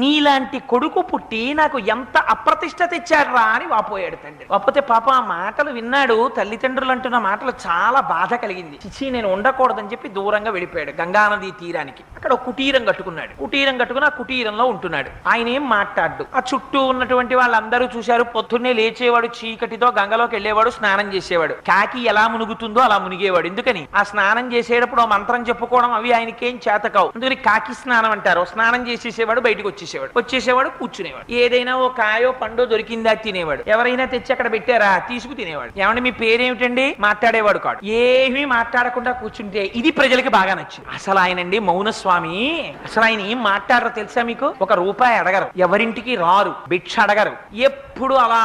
నీలాంటి కొడుకు పుట్టి నాకు ఎంత అప్రతిష్ట తెచ్చాడ్రా అని వాపోయాడు తండ్రి. వాపోతే పాప ఆ మాటలు విన్నాడు. తల్లిదండ్రులు అంటున్న మాటలు చాలా బాధ కలిగింది. చిచి నేను ఉండకూడదని చెప్పి దూరంగా వెళ్ళిపోయాడు గంగానది తీరానికి. అక్కడ ఒక కుటీరం కట్టుకున్నాడు. కుటీరం కట్టుకుని ఆ కుటీరంలో ఉంటున్నాడు. ఆయన ఏం మాట్లాడు. ఆ చుట్టూ ఉన్నటువంటి వాళ్ళందరూ చూశారు. పొద్దున్నే లేచేవాడు, చీకటితో గంగలోకి వెళ్ళేవాడు, స్నానం చేసేవాడు. కాకి ఎలా మునుగుతుందో అలా మునిగేవాడు. ఎందుకని ఆ స్నానం చేసేటప్పుడు మంత్రం చెప్పుకోవడం అవి ఆయనకేం చేతకావు. అందుకని కాకి స్నానం అంటారు. స్నానం చేసేసేవాడు, బయటకు వచ్చేసేవాడు, కూర్చునేవాడు. ఏదైనా ఓ కాయో పండో దొరికిందా తినేవాడు. ఎవరైనా తెచ్చి అక్కడ పెట్టారా తీసుకు తినేవాడు. ఏమంటే మీ పేరేమిటండి మాట్లాడేవాడు కాడు. ఏమీ మాట్లాడకుండా కూర్చుంటే ఇది ప్రజలకి బాగా నచ్చింది. అసలు ఆయనండి మౌనస్వామి. అసలు ఆయన ఏం మాట్లాడరు తెలుసా మీకు? ఒక రూపాయి అడగరు, ఎవరింటికి రారు, భిక్ష అడగరు. ఎప్పుడు అలా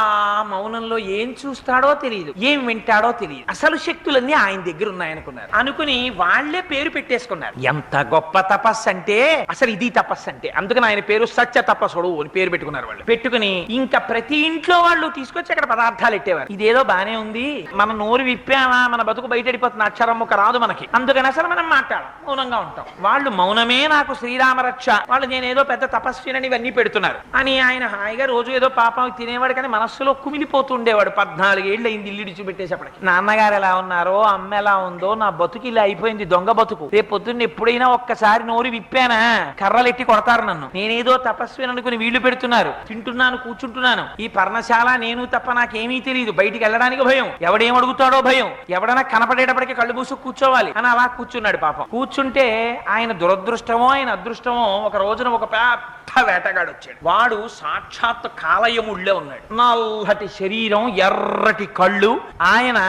మౌనంలో ఏం చూస్తాడో తెలియదు, ఏం వింటాడో తెలియదు. అసలు శక్తులన్నీ ఆయన దగ్గర ఉన్నాయనుకున్నారు. అనుకుని వాళ్లే పేరు పెట్టేసుకున్నారు. ఎంత గొప్ప తపస్సు అంటే అసలు ఇది తపస్సు అంటే. అందుకని ఆయన పేరు సత్య తపస్సుడు అని పేరు పెట్టుకున్నారు. వాళ్ళు పెట్టుకుని ఇంకా ప్రతి ఇంట్లో వాళ్ళు తీసుకొచ్చి అక్కడ పదార్థాలు పెట్టేవారు. ఇదేదో బానే ఉంది, మన నోరు విప్పామా మన బతుకు బయటడిపోతుంది, అక్షరం ముక్క రాదు మనకి. అందుకని అసలు మనం మాట్లాడాలి, మౌనంగా ఉంటాం. వాళ్ళు మౌనమే నాకు శ్రీరామ రక్ష, వాళ్ళు నేనేదో పెద్ద తపస్వినని ఇవన్నీ పెడుతున్నారు అని ఆయన హాయిగా రోజు ఏదో పాపం తినేవాడు. కానీ మనస్సులో కుమిలిపోతూ ఉండేవాడు. 14 ఏళ్ళు అయింది ఇల్లు విడిచిపెట్టేసేపటికి. నాన్నగారు ఎలా ఉన్నారో, అమ్మ ఎలా ఉందో, నా బతుకు ఇలా అయిపోయింది, దొంగ బతుకు. రేపు పొద్దున్న ఎప్పుడైనా ఒక్కసారి నోరు విప్పానా కర్రలెట్టి కొడతారు నన్ను. నేనేదో తపస్విని అనుకుని వీళ్ళు పెడుతున్నారు. తింటున్నాను, కూర్చుంటున్నాను. ఈ పర్ణశాల నేను తప్ప నాకేమీ తెలియదు. బయటికి వెళ్ళడానికి భయం, ఎవడేం అడుగుతాడో భయం, ఎవడైనా కనపడేటప్పటికి కళ్ళు మూసు కూర్చోవాలి అని అలా కూర్చున్నాడు. పాపం కూర్చుంటే ఆయన దురదృష్టమో ఆయన అదృష్టమో ఒక రోజున ఒక పెద్ద వేటగాడు వచ్చాడు. వాడు సాక్షాత్ కాలయముళ్ళే ఉన్నాడు. నల్లటి శరీరం, ఎర్రటి కళ్ళు. ఆయన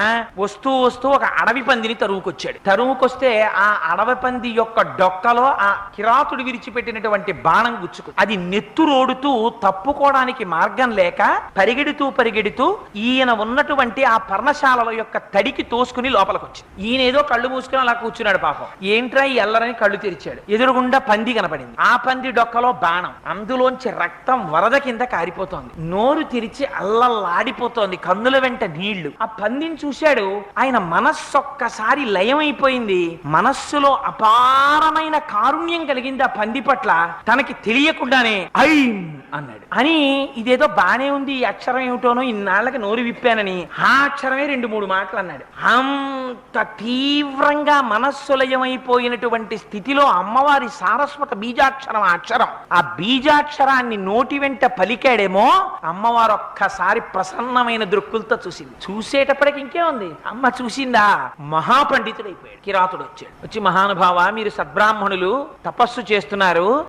వస్తూ వస్తూ ఒక అడవి పందిని తరువుకొచ్చాడు. తరువుకొస్తే ఆ అడవి పంది యొక్క డొక్కలో ఆ కిరాతుడు విరిచిపెట్టినటువంటి బాణం గుచ్చుకుంది. అది నెత్తురోడుతూ తప్పుకోవడానికి మార్గం లేక పరిగెడుతూ ఈయన ఉన్నటువంటి ఆ పర్ణశాల యొక్క తడికి తోసుకుని లోపలికి వచ్చింది. ఈయన ఏదో కళ్ళు మూసుకుని అలా కూర్చున్నాడు. పాపం ఏంట్రా ఈ ఎల్లరని కళ్ళు తెరిచాడు. ఎదురుగుండా పంది కనపడింది. ఆ పంది డొక్కలో బాణం, అందులోంచి రక్తం వరద కింద కారిపోతోంది. నోరు తెరిచి అల్లల్లాడిపోతోంది, కన్నుల వెంట నీళ్లు. ఆ పందిని చూశాడు. ఆయన మనస్సు ఒక్కసారి లయమైపోయింది. మనస్సులో అపారమైన కారుణ్యం కలిగింది ఆ పంది పట్ల. తనకి తెలియకుండానే ఐం అన్నాడు. అని ఇదేదో బానే ఉంది, ఈ అక్షరం ఏమిటోనో ఇన్నాళ్ళకి నోరు విప్పానని ఆ అక్షరమే 2-3 మాటలు అన్నాడు. అంత తీవ్రంగా మనస్సులయమైపోయినటువంటి స్థితిలో అమ్మవారి సారస్వత బీజాక్షరం అక్షరం, ఆ బీజాక్షరాన్ని నోటి వెంట పలికాడేమో అమ్మవారు ఒక్కసారి ప్రసన్నమైన దృక్కులతో చూసింది. చూసేటప్పటికి ఇంకే ఉంది, అమ్మ చూసిందా మహాపండితుడైపోయాడు. కిరాతుడు వచ్చాడు. వచ్చి మహానుభావ మీరు సద్బ్రాహ్మణులు తపస్సు చేస్తున్నారు,